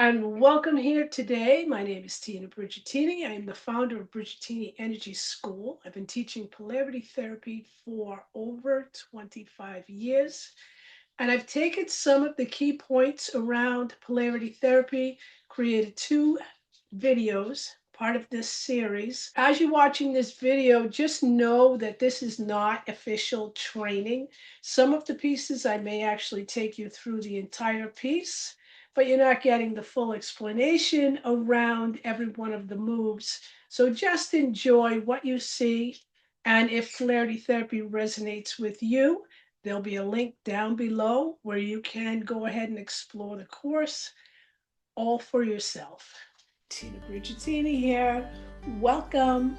and welcome here today. My name is Tina Brigitini. I am the founder of Brigitini Energy School. I've been teaching polarity therapy for over 25 years, and I've taken some of the key points around polarity therapy, created two videos, part of this series. As you're watching this video, just know that this is not official training. Some of the pieces I may actually take you through the entire piece, but you're not getting the full explanation around every one of the moves. So just enjoy what you see. And if polarity therapy resonates with you, there'll be a link down below where you can go ahead and explore the course all for yourself. Tina Brigitini here. Welcome.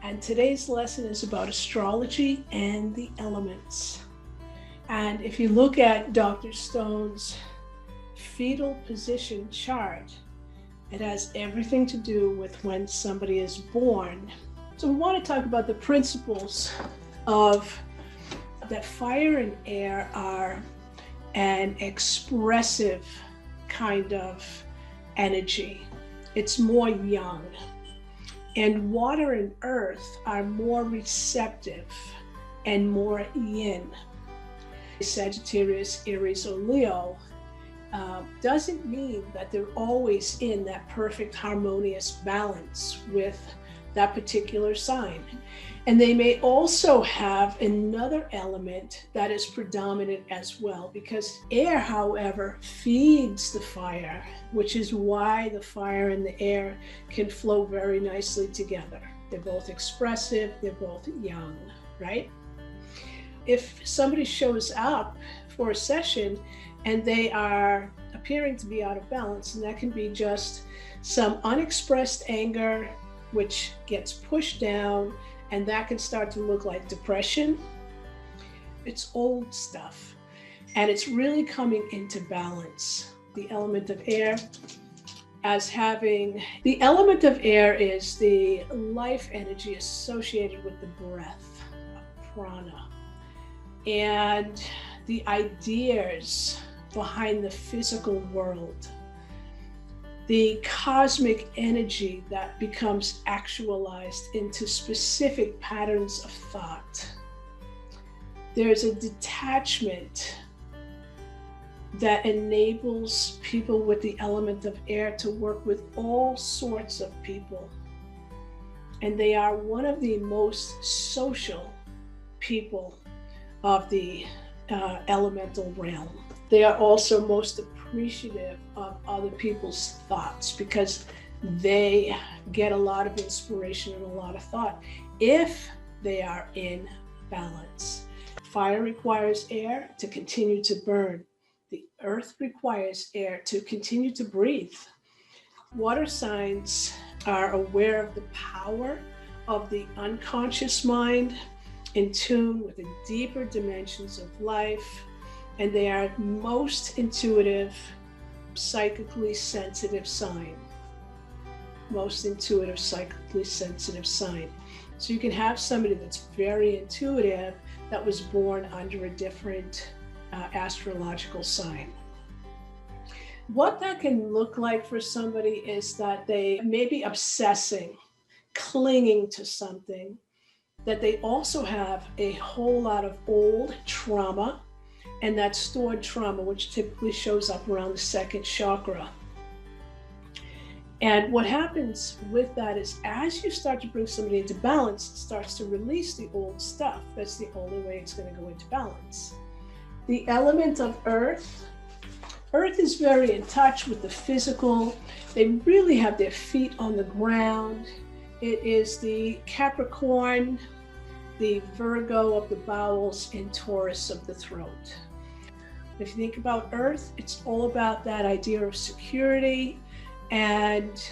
And today's lesson is about astrology and the elements. And if you look at Dr. Stone's fetal position chart, it has everything to do with when somebody is born. So we want to talk about the principles of that fire and air are an expressive kind of energy. It's more yang. And water and earth are more receptive and more yin. Sagittarius, Aries, or Leo doesn't mean that they're always in that perfect harmonious balance with that particular sign. And they may also have another element that is predominant as well, because air, however, feeds the fire, which is why the fire and the air can flow very nicely together. They're both expressive, they're both yang, right? If somebody shows up for a session and they are appearing to be out of balance, and that can be just some unexpressed anger, which gets pushed down, and that can start to look like depression. It's old stuff, and it's really coming into balance. The element of air the element of air is the life energy associated with the breath, prana, and the ideas behind the physical world, the cosmic energy that becomes actualized into specific patterns of thought. There's a detachment that enables people with the element of air to work with all sorts of people. And they are one of the most social people of the elemental realm. They are also most appreciative of other people's thoughts because they get a lot of inspiration and a lot of thought if they are in balance. Fire requires air to continue to burn. The earth requires air to continue to breathe. Water signs are aware of the power of the unconscious mind, in tune with the deeper dimensions of life, and they are most intuitive, psychically sensitive sign. Most intuitive, psychically sensitive sign. So you can have somebody that's very intuitive that was born under a different astrological sign. What that can look like for somebody is that they may be obsessing, clinging to something, that they also have a whole lot of old trauma, and that stored trauma, which typically shows up around the second chakra. And what happens with that is as you start to bring somebody into balance, it starts to release the old stuff. That's the only way it's going to go into balance. The element of earth is very in touch with the physical. They really have their feet on the ground. It is the Capricorn, the Virgo of the bowels, and Taurus of the throat. If you think about earth, it's all about that idea of security and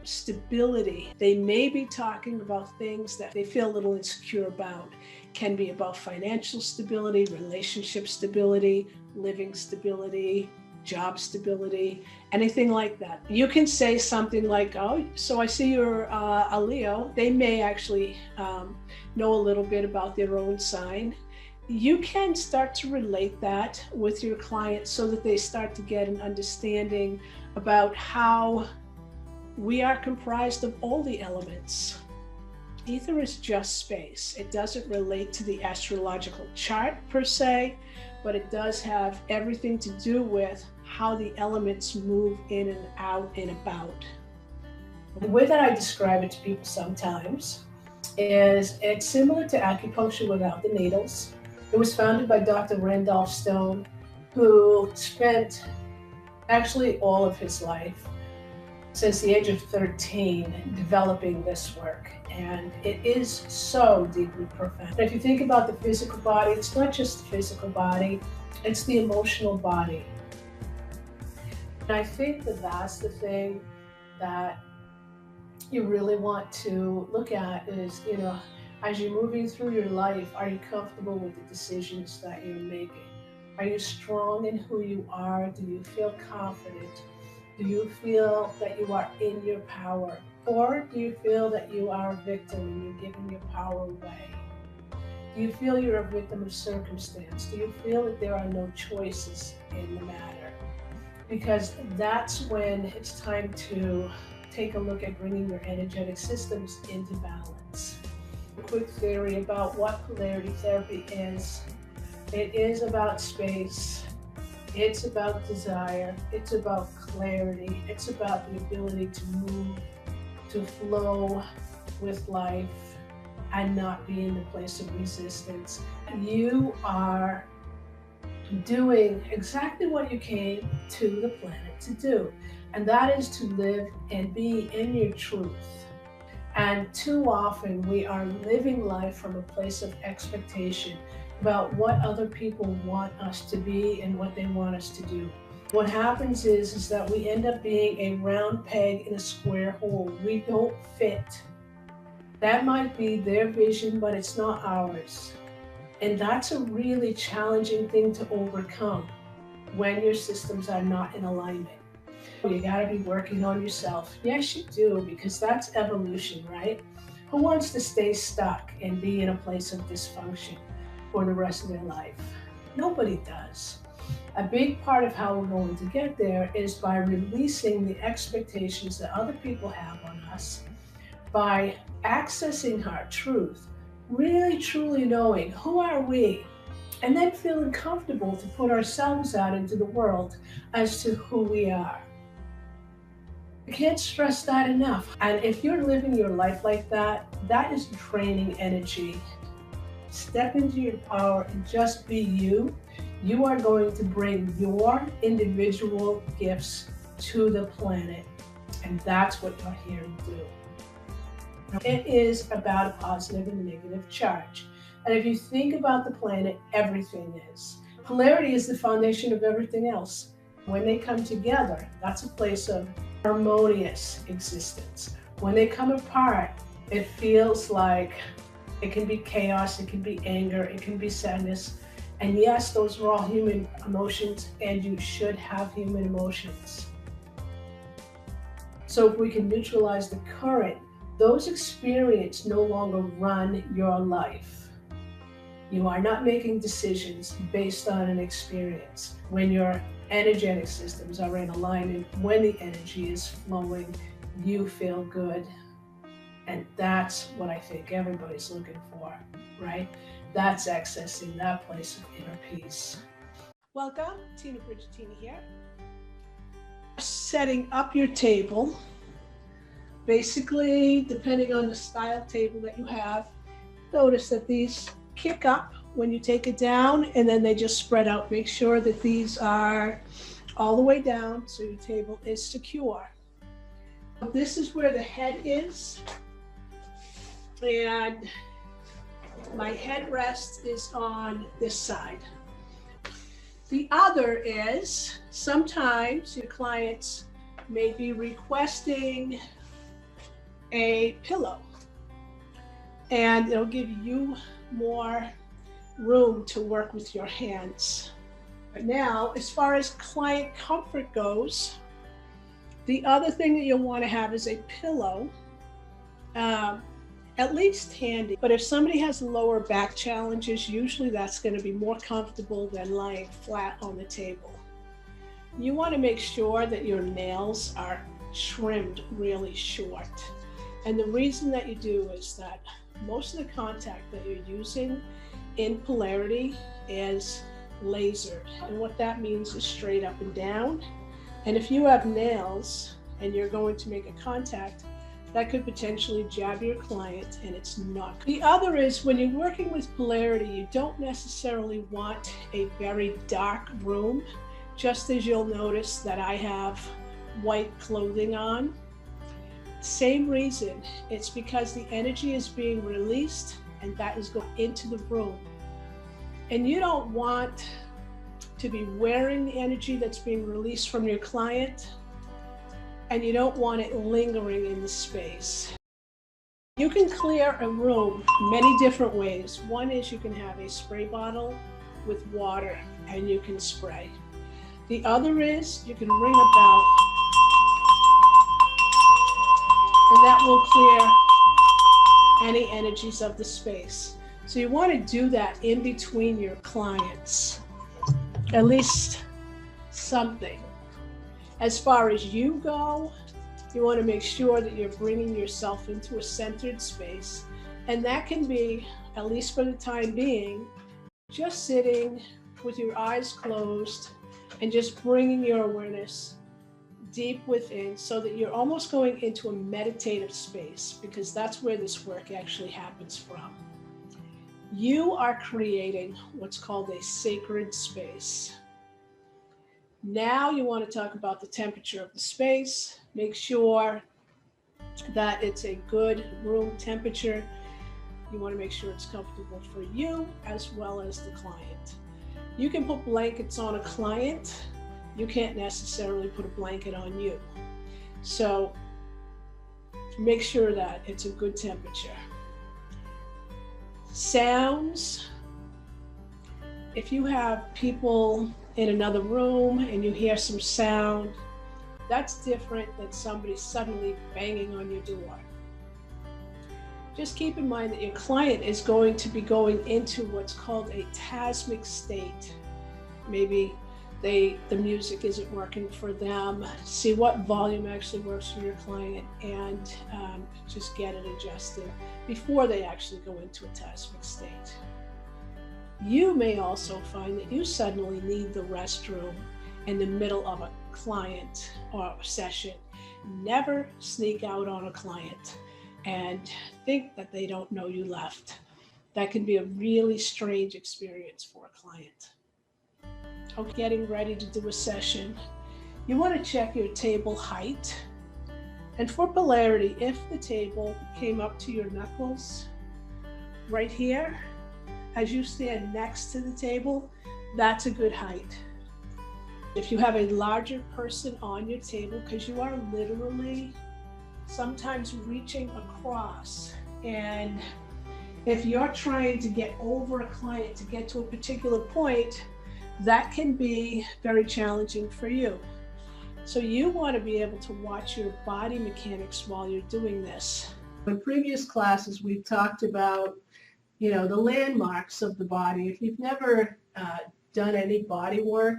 stability. They may be talking about things that they feel a little insecure about. Can be about financial stability, relationship stability, living stability, job stability, anything like that. You can say something like, oh, so I see you're a Leo. They may actually know a little bit about their own sign, you can start to relate that with your clients so that they start to get an understanding about how we are comprised of all the elements. Ether is just space. It doesn't relate to the astrological chart per se, but it does have everything to do with how the elements move in and out and about. The way that I describe it to people sometimes is it's similar to acupuncture without the needles. It was founded by Dr. Randolph Stone, who spent actually all of his life, since the age of 13, developing this work. And it is so deeply profound. But if you think about the physical body, it's not just the physical body, it's the emotional body. And I think that that's the thing that you really want to look at is, as you're moving through your life, are you comfortable with the decisions that you're making? Are you strong in who you are? Do you feel confident? Do you feel that you are in your power? Or do you feel that you are a victim and you're giving your power away? Do you feel you're a victim of circumstance? Do you feel that there are no choices in the matter? Because that's when it's time to take a look at bringing your energetic systems into balance. A quick theory about what polarity therapy is. It is about space. It's about desire. It's about clarity. It's about the ability to move, to flow with life and not be in the place of resistance. You are doing exactly what you came to the planet to do. And that is to live and be in your truth. And too often we are living life from a place of expectation about what other people want us to be and what they want us to do. What happens is that we end up being a round peg in a square hole. We don't fit. That might be their vision, but it's not ours. And that's a really challenging thing to overcome when your systems are not in alignment. You gotta be working on yourself. Yes, you do, because that's evolution, right? Who wants to stay stuck and be in a place of dysfunction for the rest of their life? Nobody does. A big part of how we're going to get there is by releasing the expectations that other people have on us, by accessing our truth, really truly knowing who are we, and then feeling comfortable to put ourselves out into the world as to who we are. I can't stress that enough. And if you're living your life like that, that is draining energy. Step into your power and just be you. You are going to bring your individual gifts to the planet. And that's what you're here to do. It is about a positive and negative charge. And if you think about the planet, everything is. Polarity is the foundation of everything else. When they come together, that's a place of harmonious existence. When they come apart, it feels like it can be chaos, it can be anger, it can be sadness. And yes, those are all human emotions, and you should have human emotions. So if we can neutralize the current, those experiences no longer run your life. You are not making decisions based on an experience. When your energetic systems are in alignment, when the energy is flowing, you feel good. And that's what I think everybody's looking for, right? That's accessing that place of inner peace. Welcome, Tina Brigitini here. Setting up your table. Basically, depending on the style table that you have, notice that these kick up when you take it down, and then they just spread out. Make sure that these are all the way down so your table is secure. This is where the head is, and my headrest is on this side. The other is sometimes your clients may be requesting a pillow, and it'll give you more room to work with your hands. But now, as far as client comfort goes, the other thing that you'll want to have is a pillow at least handy. But if somebody has lower back challenges, usually that's going to be more comfortable than lying flat on the table. You want to make sure that your nails are trimmed really short. And the reason that you do is that most of the contact that you're using in Polarity is lasered. And what that means is straight up and down. And if you have nails and you're going to make a contact, that could potentially jab your client, and it's not. The other is when you're working with Polarity, you don't necessarily want a very dark room, just as you'll notice that I have white clothing on. Same reason, it's because the energy is being released and that is going into the room. And you don't want to be wearing the energy that's being released from your client, and you don't want it lingering in the space. You can clear a room many different ways. One is you can have a spray bottle with water and you can spray. The other is you can ring a bell and that will clear any energies of the space. So you want to do that in between your clients, at least something. As far as you go, you want to make sure that you're bringing yourself into a centered space. And that can be, at least for the time being, just sitting with your eyes closed and just bringing your awareness deep within so that you're almost going into a meditative space, because that's where this work actually happens from. You are creating what's called a sacred space. Now you want to talk about the temperature of the space. Make sure that it's a good room temperature. You want to make sure it's comfortable for you as well as the client. You can put blankets on a client. You can't necessarily put a blanket on you. So make sure that it's a good temperature. Sounds. If you have people in another room and you hear some sound, that's different than somebody suddenly banging on your door. Just keep in mind that your client is going to be going into what's called a tasmic state. Maybe the music isn't working for them. See what volume actually works for your client and just get it adjusted before they actually go into a tasmic state. You may also find that you suddenly need the restroom in the middle of a client or a session. Never sneak out on a client and think that they don't know you left. That can be a really strange experience for a client. Okay, getting ready to do a session, you want to check your table height. And for Polarity, if the table came up to your knuckles right here, as you stand next to the table, that's a good height. If you have a larger person on your table, because you are literally sometimes reaching across, and if you're trying to get over a client to get to a particular point, that can be very challenging for you. So you want to be able to watch your body mechanics while you're doing this. In previous classes, we've talked about the landmarks of the body. If you've never done any body work,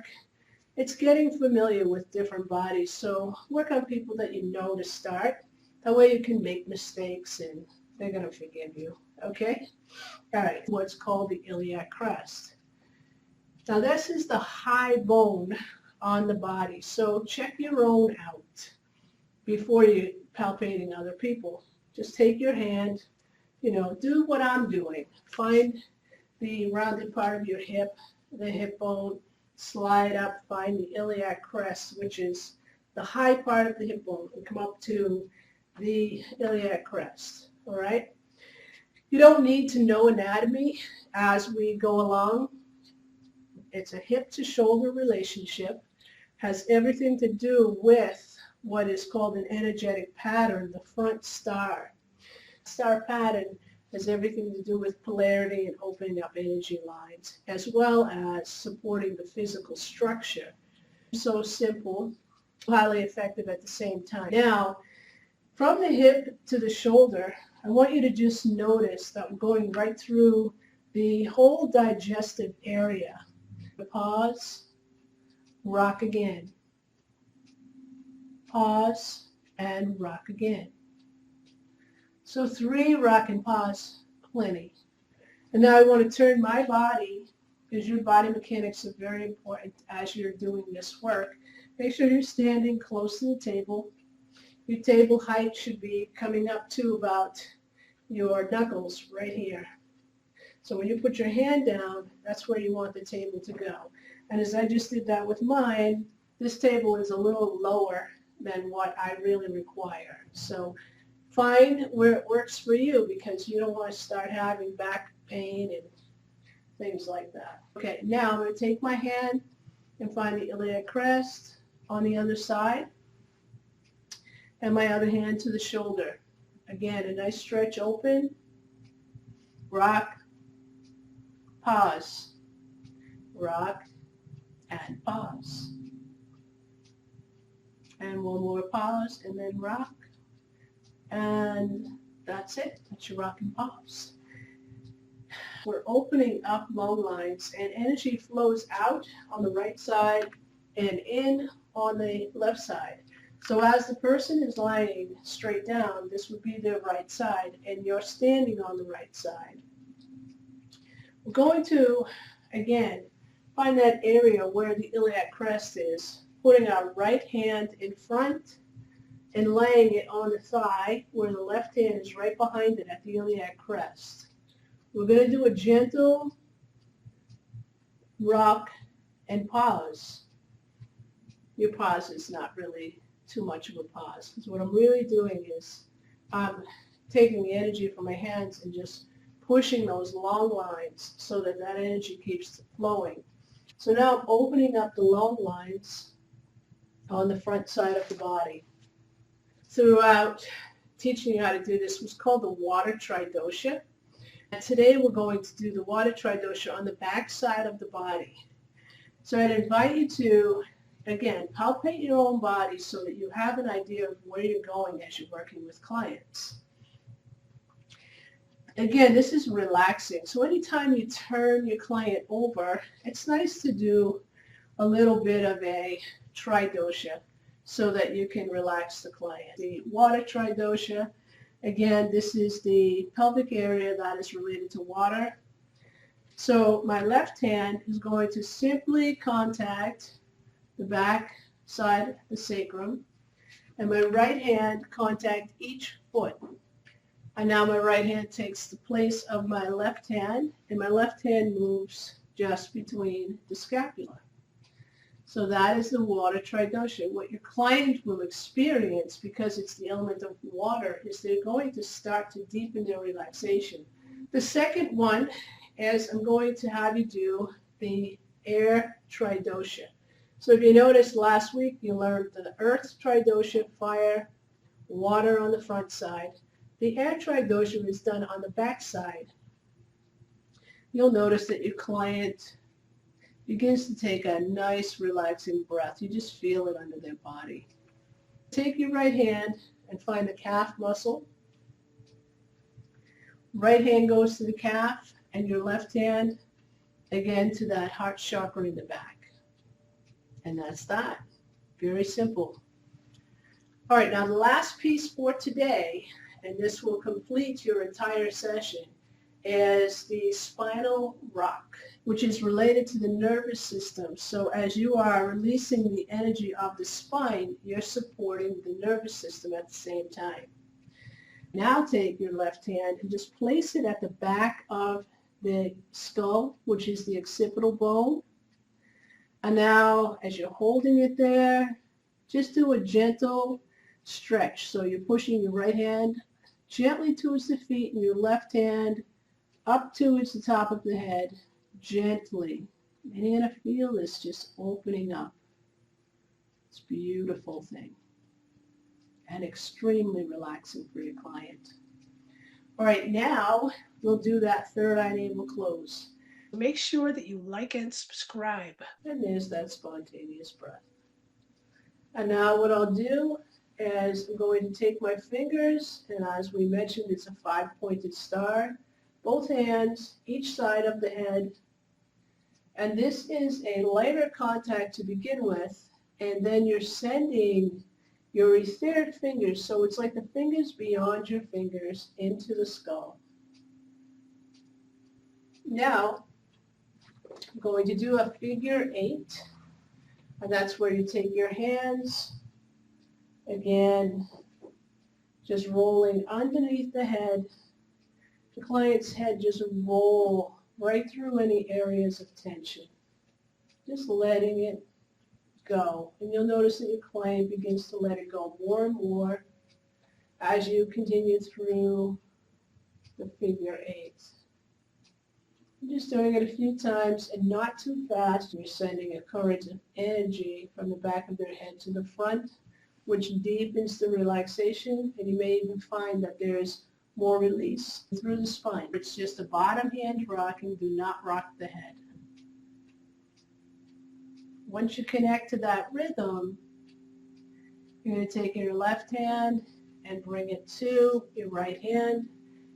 it's getting familiar with different bodies. So work on people that you know to start. That way you can make mistakes and they're going to forgive you. Okay? All right. What's called the iliac crest. Now this is the high bone on the body. So check your own out before you palpating other people. Just take your hand, do what I'm doing. Find the rounded part of your hip, the hip bone, slide up, find the iliac crest, which is the high part of the hip bone, and come up to the iliac crest, all right? You don't need to know anatomy as we go along. It's a hip to shoulder relationship, has everything to do with what is called an energetic pattern, the front star. Star pattern has everything to do with polarity and opening up energy lines, as well as supporting the physical structure. So simple, highly effective at the same time. Now, from the hip to the shoulder, I want you to just notice that I'm going right through the whole digestive area. Pause, rock again. Pause and rock again. So 3 rock and pause, plenty. And now I want to turn my body, because your body mechanics are very important as you're doing this work. Make sure you're standing close to the table. Your table height should be coming up to about your knuckles right here. So when you put your hand down, that's where you want the table to go. And as I just did that with mine, this table is a little lower than what I really require. So find where it works for you, because you don't want to start having back pain and things like that. Okay, now I'm going to take my hand and find the iliac crest on the other side, and my other hand to the shoulder. Again, a nice stretch open, rock, pause, rock, and pause. And one more pause, and then rock. And that's it. That's your rock and pause. We're opening up lung lines, and energy flows out on the right side and in on the left side. So as the person is lying straight down, this would be their right side, and you're standing on the right side. We're going to, again, find that area where the iliac crest is, putting our right hand in front and laying it on the thigh where the left hand is right behind it at the iliac crest. We're going to do a gentle rock and pause. Your pause is not really too much of a pause, because what I'm really doing is I'm taking the energy from my hands and just pushing those long lines so that that energy keeps flowing. So now I'm opening up the long lines on the front side of the body. Throughout teaching you how to do this was called the water tridosha. And today we're going to do the water tridosha on the back side of the body. So I'd invite you to, again, palpate your own body so that you have an idea of where you're going as you're working with clients. Again, this is relaxing. So anytime you turn your client over, it's nice to do a little bit of a tridosha so that you can relax the client. The water tridosha, again, this is the pelvic area that is related to water. So my left hand is going to simply contact the back side of the sacrum, and my right hand contact each foot. And now my right hand takes the place of my left hand, and my left hand moves just between the scapula. So that is the water tridosha. What your client will experience, because it's the element of water, is they're going to start to deepen their relaxation. The second one is I'm going to have you do the air tridosha. So if you noticed last week, you learned the earth tridosha, fire, water on the front side. The air tridosha is done on the back side. You'll notice that your client begins to take a nice relaxing breath. You just feel it under their body. Take your right hand and find the calf muscle. Right hand goes to the calf, and your left hand, again, to that heart chakra in the back. And that's that. Very simple. All right, now the last piece for today, and this will complete your entire session, is the spinal rock, which is related to the nervous system. So as you are releasing the energy of the spine, you're supporting the nervous system at the same time. Now take your left hand and just place it at the back of the skull, which is the occipital bone. And now, as you're holding it there, just do a gentle stretch. So you're pushing your right hand gently towards the feet and your left hand up towards the top of the head, gently. And you're going to feel this just opening up. It's a beautiful thing and extremely relaxing for your client. All right, now we'll do that third eye navel close. Make sure that you like and subscribe. And there's that spontaneous breath. And now what I'll do is I'm going to take my fingers, and as we mentioned, it's a 5-pointed star. Both hands, each side of the head. And this is a lighter contact to begin with, and then you're sending your etheric fingers, so it's like the fingers beyond your fingers, into the skull. Now, I'm going to do a figure 8, and that's where you take your hands, again, just rolling underneath the head. The client's head, just roll right through any areas of tension. Just letting it go. And you'll notice that your client begins to let it go more and more as you continue through the figure 8. You're just doing it a few times and not too fast. You're sending a current of energy from the back of their head to the front, which deepens the relaxation, and you may even find that there's more release through the spine. It's just a bottom hand rocking. Do not rock the head. Once you connect to that rhythm, you're going to take your left hand and bring it to your right hand.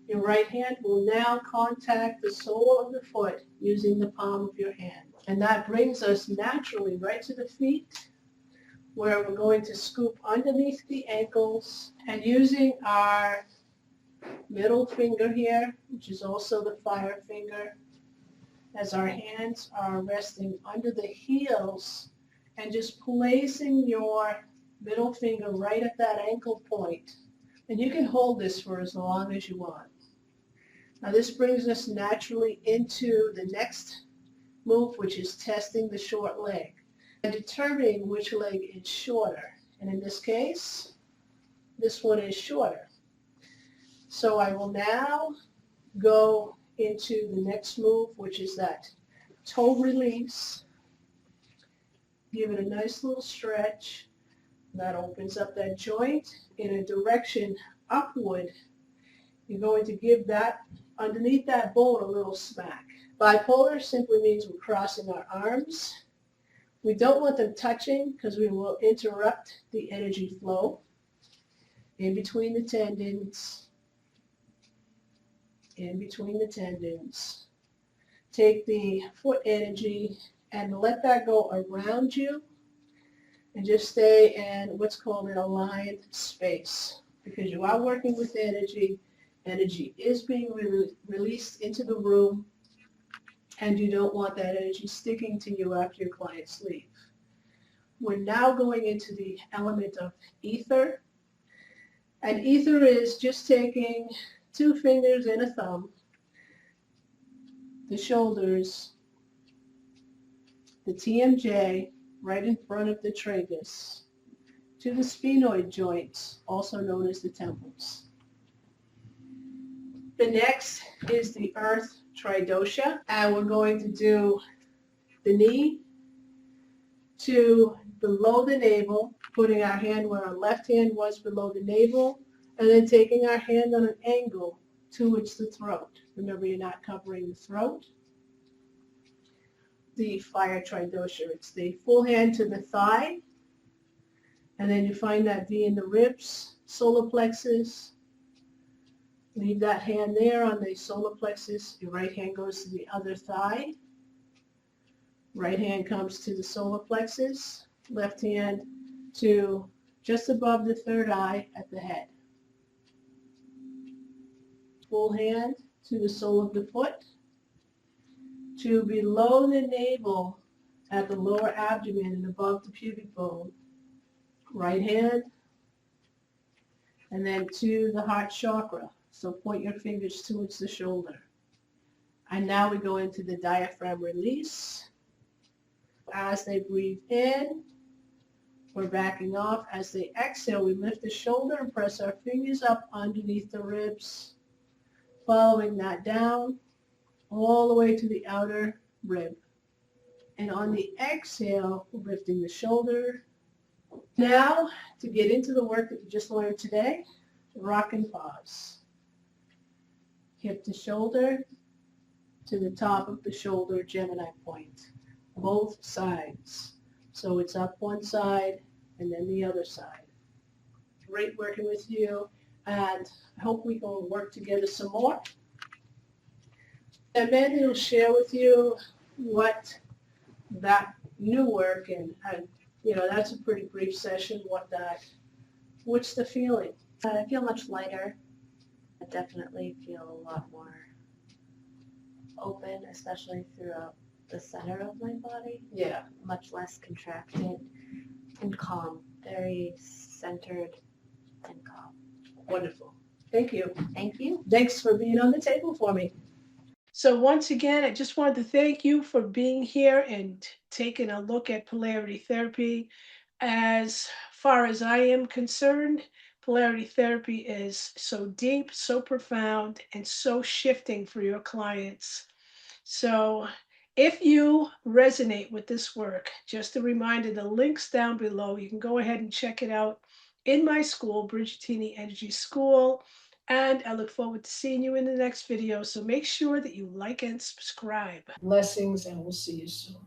Your right hand will now contact the sole of the foot using the palm of your hand. And that brings us naturally right to the feet, where we're going to scoop underneath the ankles, and using our middle finger here, which is also the fire finger, as our hands are resting under the heels, and just placing your middle finger right at that ankle point. And you can hold this for as long as you want. Now this brings us naturally into the next move, which is testing the short leg and determining which leg is shorter. And in this case, this one is shorter. So I will now go into the next move, which is that toe release. Give it a nice little stretch. That opens up that joint in a direction upward. You're going to give that, underneath that bone, a little smack. Bipolar simply means we're crossing our arms. We don't want them touching because we will interrupt the energy flow in between the tendons. In between the tendons. Take the foot energy and let that go around you, and just stay in what's called an aligned space, because you are working with energy. Energy is being released into the room, and you don't want that energy sticking to you after your clients leave. We're now going into the element of ether, and ether is just taking 2 fingers and a thumb, the shoulders, the TMJ right in front of the tragus, to the sphenoid joints, also known as the temples. The next is the earth tridosha, and we're going to do the knee to below the navel, putting our hand where our left hand was below the navel, and then taking our hand on an angle towards the throat. Remember, you're not covering the throat. The fire tridosha, it's the full hand to the thigh, and then you find that V in the ribs, solar plexus. Leave that hand there on the solar plexus. Your right hand goes to the other thigh. Right hand comes to the solar plexus. Left hand to just above the third eye at the head. Full hand to the sole of the foot, to below the navel at the lower abdomen and above the pubic bone. Right hand, and then to the heart chakra. So point your fingers towards the shoulder. And now we go into the diaphragm release. As they breathe in, we're backing off. As they exhale, we lift the shoulder and press our fingers up underneath the ribs, following that down all the way to the outer rib. And on the exhale, we're lifting the shoulder. Now, to get into the work that you just learned today, rock and pause. Hip to shoulder, to the top of the shoulder, Gemini point. Both sides. So it's up one side and then the other side. great working with you, and I hope we can work together some more. And Mandy will share with you what that new work and that's a pretty brief session. What's the feeling? I feel much lighter. I definitely feel a lot more open, especially throughout the center of my body. Yeah. Much less contracted and calm. Very centered and calm. Wonderful. Thank you. Thank you. Thanks for being on the table for me. So once again, I just wanted to thank you for being here and taking a look at polarity therapy. As far as I am concerned, polarity therapy is so deep, so profound, and so shifting for your clients. So if you resonate with this work, just a reminder, the link's down below. You can go ahead and check it out in my school, Brigitini Energy School. And I look forward to seeing you in the next video. So make sure that you like and subscribe. Blessings, and we'll see you soon.